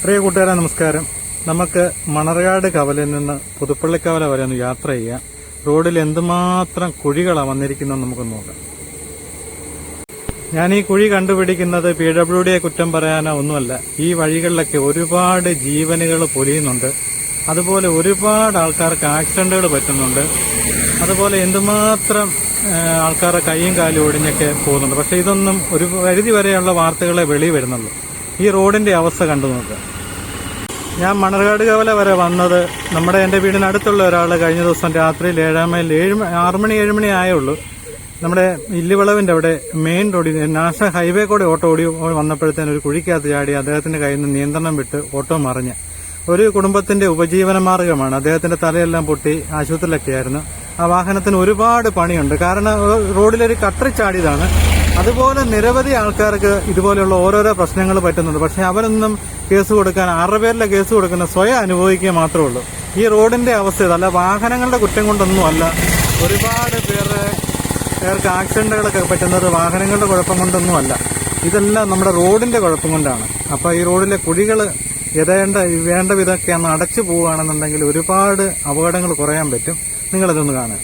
പ്രിയ കൂട്ടുകാരെ നമസ്കാരം. നമുക്ക് മണർകാട് കവലയിൽ നിന്ന് പുതുപ്പള്ളിക്കവല വരെ ഒന്ന് യാത്ര ചെയ്യാം. റോഡിൽ എന്തുമാത്രം കുഴികളാണ് വന്നിരിക്കുന്നതെന്ന് നമുക്ക് നോക്കാം. ഞാൻ ഈ കുഴി കണ്ടുപിടിക്കുന്നത് PWDയെ കുറ്റം പറയാനോ ഒന്നുമല്ല. ഈ വഴികളിലൊക്കെ ഒരുപാട് ജീവനുകൾ പൊലിയുന്നുണ്ട്. അതുപോലെ ഒരുപാട് ആൾക്കാർക്ക് ആക്സിഡന്റുകൾ പറ്റുന്നുണ്ട്. അതുപോലെ എന്തുമാത്രം ആൾക്കാരുടെ കൈയും കാലും ഒടിഞ്ഞൊക്കെ പോകുന്നുണ്ട്. പക്ഷെ ഇതൊന്നും ഒരു പരിധി വരെയുള്ള വാർത്തകളെ വെളി വരുന്നുള്ളൂ. ഈ റോഡിന്റെ അവസ്ഥ കണ്ടു നോക്കുക. ഞാൻ മണർകാട് കവല വരെ വന്നത് എൻ്റെ വീടിനടുത്തുള്ള ഒരാൾ കഴിഞ്ഞ ദിവസം രാത്രിയിൽ 6 മണി 7 മണി ആയുള്ളൂ. നമ്മുടെ ഇല്ലിവളവിന്റെ അവിടെ മെയിൻ റോഡിൽ നാഷണൽ ഹൈവേ കൂടെ ഓട്ടോ ഓടി വന്നപ്പോഴത്തേന് ഒരു കുഴിക്കകത്ത് ചാടി അദ്ദേഹത്തിന്റെ കയ്യിൽ നിന്ന് നിയന്ത്രണം വിട്ട് ഓട്ടോ മറിഞ്ഞ് ഒരു കുടുംബത്തിന്റെ ഉപജീവന മാർഗമാണ്. അദ്ദേഹത്തിന്റെ തലയെല്ലാം പൊട്ടി ആശുപത്രിയിലൊക്കെ ആയിരുന്നു. ആ വാഹനത്തിന് ഒരുപാട് പണിയുണ്ട്. കാരണം റോഡിലൊരു കട്ടറി ചാടിയതാണ്. അതുപോലെ നിരവധി ആൾക്കാർക്ക് ഇതുപോലെയുള്ള ഓരോരോ പ്രശ്നങ്ങൾ പറ്റുന്നുണ്ട്. പക്ഷെ അവരൊന്നും കേസ് കൊടുക്കാൻ 6 പേരിലെ കേസ് കൊടുക്കുന്ന സ്വയം അനുഭവിക്കുക മാത്രമേ ഉള്ളൂ. ഈ റോഡിന്റെ അവസ്ഥ ഇതല്ല. വാഹനങ്ങളുടെ കുറ്റം കൊണ്ടൊന്നും അല്ല. ഒരുപാട് പേർക്ക് ആക്സിഡന്റുകളൊക്കെ പറ്റുന്നത് വാഹനങ്ങളുടെ കുഴപ്പം കൊണ്ടൊന്നും അല്ല. ഇതെല്ലാം നമ്മുടെ റോഡിന്റെ കുഴപ്പം കൊണ്ടാണ്. അപ്പൊ ഈ റോഡിലെ കുഴികൾ വേണ്ട വിധമൊക്കെ ഒന്ന് അടച്ചു പോവുകയാണെന്നുണ്ടെങ്കിൽ ഒരുപാട് അപകടങ്ങൾ കുറയാൻ പറ്റും. നിങ്ങളിതൊന്ന് കാണാൻ.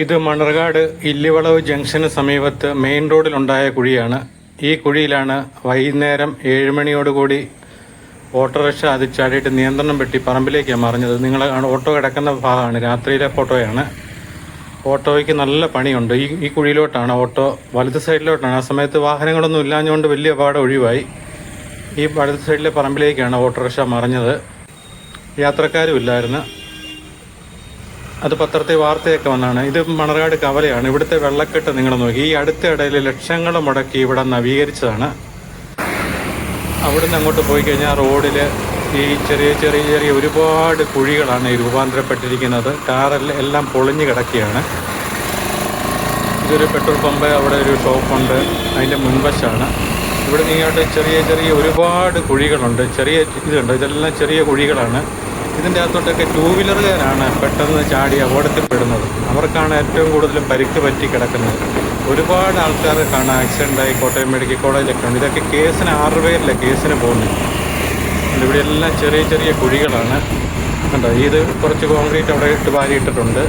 ഇത് മണർകാട് ഇല്ലിവളവ് ജംഗ്ഷന് സമീപത്ത് മെയിൻ റോഡിലുണ്ടായ കുഴിയാണ്. ഈ കുഴിയിലാണ് വൈകുന്നേരം 7 മണിയോടുകൂടി ഓട്ടോറിക്ഷ അത് ചാടിയിട്ട് നിയന്ത്രണം വെട്ടി പറമ്പിലേക്കാണ് മറിഞ്ഞത്. നിങ്ങൾ ഓട്ടോ കിടക്കുന്ന ഭാഗമാണ്. രാത്രിയിലെ ഫോട്ടോയാണ്. ഓട്ടോയ്ക്ക് നല്ല പണിയുണ്ട്. ഈ കുഴിയിലോട്ടാണ് ഓട്ടോ വലത് സൈഡിലോട്ടാണ്. ആ സമയത്ത് വാഹനങ്ങളൊന്നും ഇല്ലാഞ്ഞുകൊണ്ട് വലിയ അപകടം ഒഴിവായി. ഈ വലത് സൈഡിലെ പറമ്പിലേക്കാണ് ഓട്ടോറിക്ഷ മറിഞ്ഞത്. യാത്രക്കാരും ഇല്ലായിരുന്നു. അത് പത്രത്തിൽ വാർത്തയൊക്കെ വന്നാണ്. ഇത് മണർകാട് കവലയാണ്. ഇവിടുത്തെ വെള്ളക്കെട്ട് നിങ്ങൾ നോക്കി. ഈ അടുത്ത ഇടയിൽ ലക്ഷങ്ങൾ മുടക്കി ഇവിടെ നവീകരിച്ചതാണ്. അവിടുന്ന് അങ്ങോട്ട് പോയി കഴിഞ്ഞാൽ റോഡിൽ ഈ ചെറിയ ഒരുപാട് കുഴികളാണ് ഈ രൂപാന്തരപ്പെട്ടിരിക്കുന്നത്. കാറെല്ലാം പൊളിഞ്ഞു കിടക്കുകയാണ്. ഇതൊരു പെട്രോൾ പമ്പ്, അവിടെ ഒരു ഷോപ്പുണ്ട്, അതിൻ്റെ മുൻവശമാണ്. ഇവിടെ ഇങ്ങോട്ട് ചെറിയ ഒരുപാട് കുഴികളുണ്ട്. ഇതുണ്ട്. ഇതെല്ലാം ചെറിയ കുഴികളാണ്. ഇതിൻ്റെ അകത്തോട്ടൊക്കെ 2 വീലറുകാരാണ് പെട്ടെന്ന് ചാടി അപകടത്തിൽപ്പെടുന്നത്. അവർക്കാണ് ഏറ്റവും കൂടുതൽ പരിക്ക് പറ്റി കിടക്കുന്നത്. ഒരുപാട് ആൾക്കാർക്കാണ് ആക്സിഡൻ്റായി കോട്ടയം മെഡിക്കൽ കോളേജിലൊക്കെ ഉണ്ട്. ഇതൊക്കെ കേസിന് 6 പേരിലെ കേസിന് പോകുന്നു. ഇവിടെ എല്ലാം ചെറിയ കുഴികളാണ്. കണ്ടോ, ഇത് കുറച്ച് കോൺക്രീറ്റ് അവിടെ വാരിയിട്ടിട്ടുണ്ട്.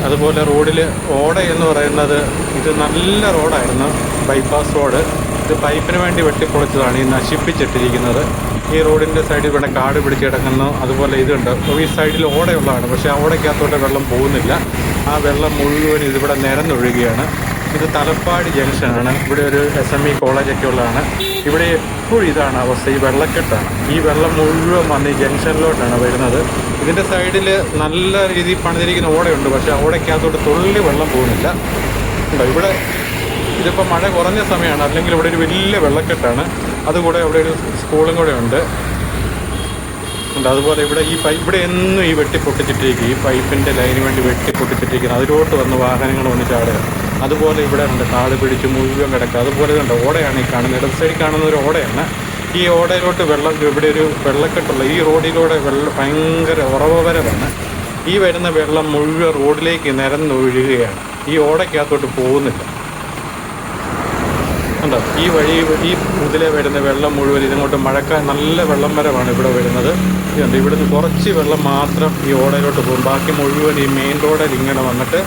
അതുപോലെ റോഡിൽ ഓട എന്ന് പറയുന്നത് ഇത് നല്ല റോഡായിരുന്നു, ബൈപ്പാസ് റോഡ്. ഇത് പൈപ്പിന് വേണ്ടി വെട്ടിപ്പൊളിച്ചതാണ് ഈ നശിപ്പിച്ചിട്ടിരിക്കുന്നത്. ഈ റോഡിൻ്റെ സൈഡിൽ ഇവിടെ കാട് പിടിച്ച് കിടക്കുന്നു. അതുപോലെ ഇതുണ്ട്. ഈ സൈഡിൽ ഓടയുള്ളതാണ്. പക്ഷേ ആ ഓടയ്ക്കകത്തോട്ട് വെള്ളം പോകുന്നില്ല. ആ വെള്ളം മുഴുവൻ ഇതിവിടെ നിരന്നൊഴുകുകയാണ്. ഇത് തലപ്പാടി ജംഗ്ഷനാണ്. ഇവിടെ ഒരു SME കോളേജൊക്കെ ഉള്ളതാണ്. ഇവിടെ എപ്പോഴും ഇതാണ് അവസ്ഥ. ഈ വെള്ളക്കെട്ടാണ്. ഈ വെള്ളം മുഴുവൻ വന്ന് ഈ ജംഗ്ഷനിലോട്ടാണ് വരുന്നത്. ഇതിൻ്റെ സൈഡിൽ നല്ല രീതിയിൽ പണിതിരിക്കുന്ന ഓടയുണ്ട്. പക്ഷേ ഓടയ്ക്കകത്തോട്ട് തുള്ളി വെള്ളം പോകുന്നില്ല. ഉണ്ടോ, ഇവിടെ ഇതിപ്പോൾ മഴ കുറഞ്ഞ സമയമാണ്. അല്ലെങ്കിൽ ഇവിടെ ഒരു വലിയ വെള്ളക്കെട്ടാണ്. അതുകൂടെ ഇവിടെ ഒരു സ്കൂളും കൂടെ ഉണ്ട്. അതുപോലെ ഇവിടെ ഇവിടെ എന്നും ഈ വെട്ടിപ്പൊട്ടിച്ചിട്ടിരിക്കും. ഈ പൈപ്പിൻ്റെ ലൈന് വേണ്ടി വെട്ടിപ്പൊട്ടിച്ചിട്ടിരിക്കുന്നത്. അതിലോട്ട് വന്ന് വാഹനങ്ങൾ വന്ന് ചാടുക. അതുപോലെ ഇവിടെ ഉണ്ട്, കാട് പിടിച്ച് മുഴുവൻ കിടക്കുക. അതുപോലെ ഉണ്ട്, ഓടയാണ് ഈ കാണുന്നത്. ഇടത് സൈഡിൽ കാണുന്ന ഒരു ഓടയാണ്. ഈ ഓടയിലോട്ട് വെള്ളം, ഇവിടെ ഒരു വെള്ളക്കെട്ടുള്ള ഈ റോഡിലൂടെ ഭയങ്കര ഉറവരവാണ്. ഈ വരുന്ന വെള്ളം മുഴുവൻ റോഡിലേക്ക് നിരന്നൊഴുകുകയാണ്. ഈ ഓടയ്ക്കകത്തോട്ട് പോകുന്നില്ല. ഉണ്ടോ, ഈ വഴി ഈ ഇതിലെ വരുന്ന വെള്ളം മുഴുവൻ ഇതിങ്ങോട്ട് നല്ല വെള്ളം വരവാണ് ഇവിടെ വരുന്നത്. ഇതുണ്ട്, ഇവിടുന്ന് കുറച്ച് വെള്ളം മാത്രം ഈ ഓടയിലോട്ട് പോകും. ബാക്കി മുഴുവൻ ഈ മെയിൻ റോഡിൽ ഇങ്ങനെ വന്നിട്ട്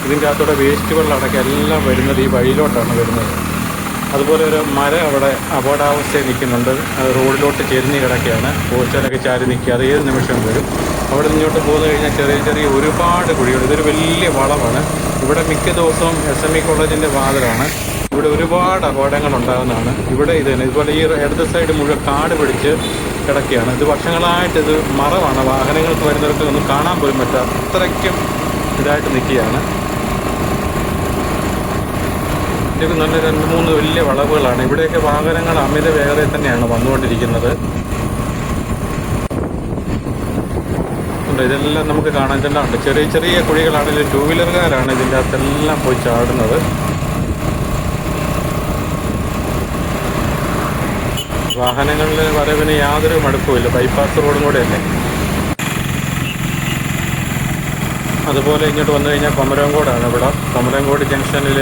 ഇതിൻ്റെ അകത്തോടെ വേസ്റ്റ് വെള്ളം അടക്കം എല്ലാം വരുന്നത് ഈ വഴിയിലോട്ടാണ് വരുന്നത്. അതുപോലെ ഒരു മരം അവിടെ അപകടാവസ്ഥയിൽ നിൽക്കുന്നുണ്ട്. റോഡിലോട്ട് ചെരിഞ്ഞ് കിടക്കുകയാണ്. പോസ്റ്ററൊക്കെ ചാരി നിൽക്കുക. അത് ഏത് നിമിഷം വരും. അവിടെ നിന്നോട്ട് പോന്നു കഴിഞ്ഞാൽ ചെറിയ ഒരുപാട് കുഴികൾ. ഇതൊരു വലിയ വളമാണ്. ഇവിടെ മിക്ക ദിവസവും SME കോളേജിൻ്റെ വാതിലാണ്. ഇവിടെ ഒരുപാട് അപകടങ്ങൾ ഉണ്ടാകുന്നതാണ്. ഇവിടെ ഇതുപോലെ ഈ ഇടത് സൈഡ് മുഴുവൻ കാട് പിടിച്ച് കിടക്കുകയാണ്. ഇത് വർഷങ്ങളായിട്ട് ഇത് മറവാണ്. വാഹനങ്ങൾക്ക് വരുന്നവർക്ക് ഒന്നും കാണാൻ പോലും പറ്റാത്ത അത്രയ്ക്കും ഇതായിട്ട് നിൽക്കുകയാണ്. ഇത് നല്ല 2-3 വലിയ വളവുകളാണ്. ഇവിടെയൊക്കെ വാഹനങ്ങൾ അമിത വേഗതയിൽ തന്നെയാണ് വന്നുകൊണ്ടിരിക്കുന്നത്. ഇതെല്ലാം നമുക്ക് കാണാൻ തന്നെ ഉണ്ട്. ചെറിയ കുഴികളാണെങ്കിലും 2 വീലറുകാരാണ് ഇതിൻ്റെ അകത്തെല്ലാം പോയി ചാടുന്നത്. വാഹനങ്ങളുടെ വരവിന് യാതൊരു മടുപ്പുമില്ല. ബൈപ്പാസ് റോഡും കൂടെയല്ലേ. അതുപോലെ ഇങ്ങോട്ട് വന്നു കഴിഞ്ഞാൽ കൊമരംകോടാണ്. ഇവിടെ കൊമരംകോട് ജംഗ്ഷനിൽ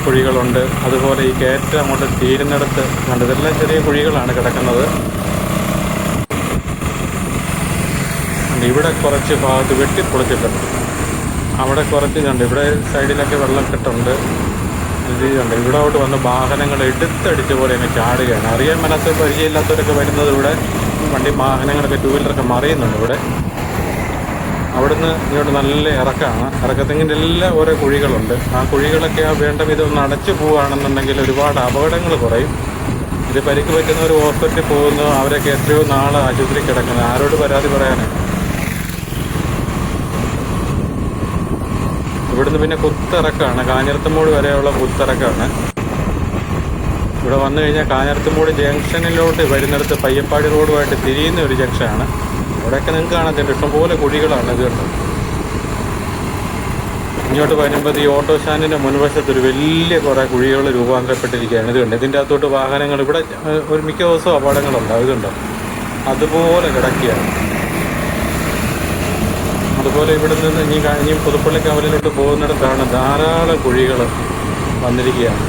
കുഴികളുണ്ട്. അതുപോലെ ഈ കയറ്റം അങ്ങോട്ട് തീരുന്നിടത്ത് കണ്ട് ഇതെല്ലാം ചെറിയ കുഴികളാണ് കിടക്കുന്നത്. ഇവിടെ കുറച്ച് ഭാഗത്ത് വെട്ടിപ്പൊളിച്ചിട്ടുണ്ട്. അവിടെ കുറച്ച് കണ്ട് ഇവിടെ സൈഡിലൊക്കെ വെള്ളക്കെട്ടുണ്ട്. ഇത് കണ്ട് ഇവിടോട്ട് വന്ന് വാഹനങ്ങൾ എടുത്തടിച്ച പോലെ അങ്ങ് ചാടുകയാണ്. അറിയാൻ മനസ്സ് പരിചയമില്ലാത്തവരൊക്കെ വരുന്നത് ഇവിടെ വണ്ടി വാഹനങ്ങളൊക്കെ ടൂ വീലറൊക്കെ മറിയുന്നുണ്ട് ഇവിടെ. അവിടുന്ന് ഇങ്ങോട്ട് നല്ല ഇറക്കമാണ്. ഇറക്കത്തിങ്ങനെ എല്ലാം ഓരോ കുഴികളുണ്ട്. ആ കുഴികളൊക്കെ വേണ്ട വിധം ഒന്ന് അടച്ചു പോവുകയാണെന്നുണ്ടെങ്കിൽ ഒരുപാട് അപകടങ്ങൾ കുറയും. ഇത് പരിക്ക് പറ്റുന്നവർ ഹോസ്പിറ്റലിൽ പോകുന്നു, അവരൊക്കെ എത്രയോ നാൾ ആശുപത്രി കിടക്കുന്നത്. ആരോട് പരാതി പറയാനാണ്? ഇവിടുന്ന് പിന്നെ കുത്തിറക്കാണ്, കാഞ്ഞിരത്തുമൂട് വരെയുള്ള കുത്തിറക്കാണ്. ഇവിടെ വന്നു കഴിഞ്ഞാൽ കാഞ്ഞിരത്തുമൂട് ജംഗ്ഷനിലോട്ട് വരുന്നിടത്ത് പയ്യപ്പാടി റോഡുമായിട്ട് തിരിയുന്ന ഒരു ജംഗ്ഷനാണ്. അവിടെയൊക്കെ നിങ്ങൾക്ക് കാണത്തില്ല, ഇഷ്ടംപോലെ കുഴികളാണ്. ഇത് കണ്ടോ, ഇങ്ങോട്ട് വരുമ്പോൾ ഈ ഓട്ടോ സ്റ്റാൻഡിൻ്റെ മുൻവശത്തൊരു വലിയ കുറേ കുഴികൾ രൂപാന്തരപ്പെട്ടിരിക്കുകയാണ്. ഇത് കണ്ട് ഇതിൻ്റെ അകത്തോട്ട് വാഹനങ്ങൾ ഇവിടെ ഒരു മിക്ക ദിവസവും അപകടങ്ങളുണ്ടാവും. ഇതുണ്ടോ, അതുപോലെ കിടക്കുകയാണ്. അതുപോലെ ഇവിടെ നിന്ന് ഇനി പുതുപ്പള്ളി കവലിലോട്ട് പോകുന്നിടത്താണ് ധാരാളം കുഴികൾ വന്നിരിക്കുകയാണ്.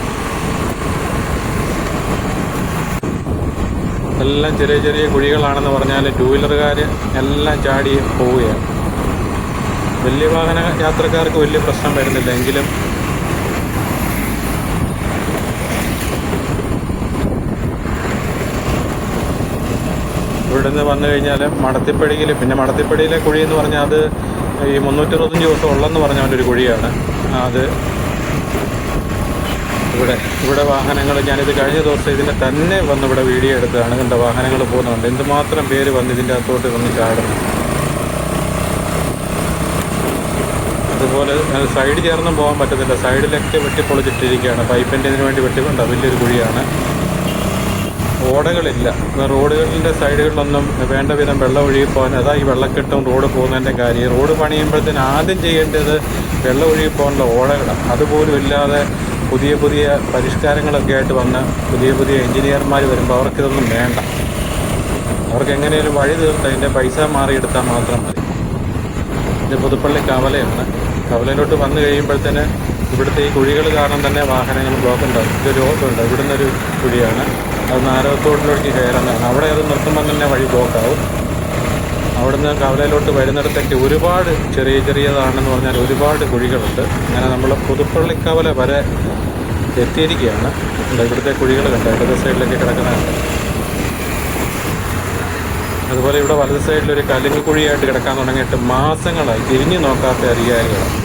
എല്ലാം ചെറിയ ചെറിയ കുഴികളാണെന്ന് പറഞ്ഞാൽ ടൂ വീലറുകാർ എല്ലാം ചാടി പോവുകയാണ്. വലിയ വാഹന യാത്രക്കാർക്ക് വലിയ പ്രശ്നം വരുന്നില്ല. എങ്കിലും ഇവിടുന്ന് വന്നു കഴിഞ്ഞാൽ മടത്തിപ്പടിയിൽ, പിന്നെ മടത്തിപ്പടിയിലെ കുഴി എന്ന് പറഞ്ഞാൽ അത് ഈ 365 ദിവസം ഉള്ളെന്ന് പറഞ്ഞ ഒരു കുഴിയാണ്. അത് ഇവിടെ വാഹനങ്ങൾ, ഞാനിത് കഴിഞ്ഞ ദിവസം ഇതിനെ തന്നെ വന്ന് ഇവിടെ വീഡിയോ എടുത്തതാണ്. കണ്ട വാഹനങ്ങൾ പോകുന്നുണ്ട്. എന്തുമാത്രം പേര് വന്ന് ഇതിൻ്റെ അകത്തോട്ട് വന്ന് ചാടുന്നു. അതുപോലെ സൈഡ് ചേർന്നും പോകാൻ പറ്റത്തില്ല. സൈഡിലൊക്കെ വെട്ടിപ്പൊളിച്ചിട്ടിരിക്കുകയാണ്. പൈപ്പിൻ്റെ ഇതിനു വേണ്ടി വെട്ടിക്കൊണ്ട് വലിയൊരു കുഴിയാണ്. ഓടകളില്ല. റോഡുകളുടെ സൈഡുകളിലൊന്നും വേണ്ട വിധം വെള്ളം ഒഴുകി പോകാൻ, അതാ ഈ വെള്ളക്കെട്ടും റോഡ് പോകുന്നതിൻ്റെ കാര്യം. റോഡ് പണിയുമ്പോഴത്തേന് ആദ്യം ചെയ്യേണ്ടത് വെള്ളം ഒഴുകി പോകാനുള്ള ഓടകളാണ്. അതുപോലും ഇല്ലാതെ പുതിയ പുതിയ പരിഷ്കാരങ്ങളൊക്കെ ആയിട്ട് വന്ന് പുതിയ എഞ്ചിനീയർമാർ വരുമ്പോൾ അവർക്കിതൊന്നും വേണ്ട. അവർക്ക് എങ്ങനെയും വഴി തീർത്ത് അതിൻ്റെ പൈസ മാറിയെടുത്താൽ മാത്രം മതി. ഇത് പുതുപ്പള്ളി കവലയാണ്. കവലയിലോട്ട് വന്നു കഴിയുമ്പോഴത്തേന് ഇവിടുത്തെ ഈ കുഴികൾ കാരണം തന്നെ വാഹനങ്ങൾ ബ്ലോക്ക് ഉണ്ടാകും. ഇതൊരു ഓട്ടമുണ്ട്, ഇവിടുന്ന് ഒരു കുഴിയാണ്. അത് നാരകത്തോടിലേക്ക് കയറുന്നതാണ്. അവിടെ അത് നിർത്തുമ്പോൾ തന്നെ വഴി ബ്ലോക്കാവും. അവിടുന്ന് കവലയിലോട്ട് വരുന്നിടത്തൊക്കെ ഒരുപാട് ചെറിയതാണെന്ന് പറഞ്ഞാൽ ഒരുപാട് കുഴികളുണ്ട്. അങ്ങനെ നമ്മൾ പുതുപ്പള്ളി കവല വരെ എത്തിയിരിക്കുകയാണ്. ഇവിടുത്തെ കുഴികൾ കണ്ട് ഇടത് സൈഡിലൊക്കെ കിടക്കുന്നതാണ്. അതുപോലെ ഇവിടെ വലത് സൈഡിലൊരു കലുങ്ങ് കുഴിയായിട്ട് കിടക്കാൻ തുടങ്ങിയിട്ട് മാസങ്ങളായി. തിരിഞ്ഞു നോക്കാത്ത അധികാരികളാണ്.